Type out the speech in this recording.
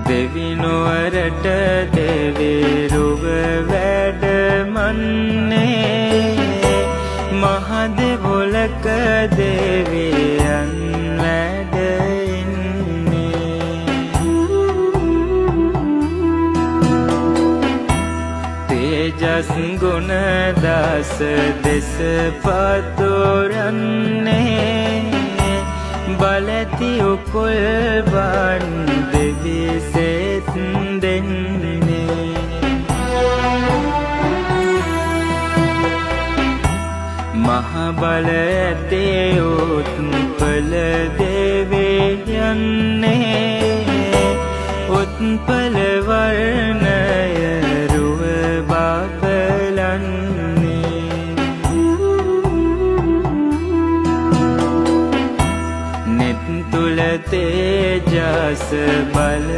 දෙවිනුවරට දෙවිරුව වැඩමන්නේ මහදෙවොලක දෙවියන් වැඩ ඉන්නේ තේජස් ගුණ දස දෙස පතුරන්නේ බලති උකුල්වන් දෙවිසෙත් දෙන්නේ මහ බල ඇති උත්පල දෙවියන්නේ උත්පල වර්ණය රුව බබලන්නේ නෙත් තුල තේජස බල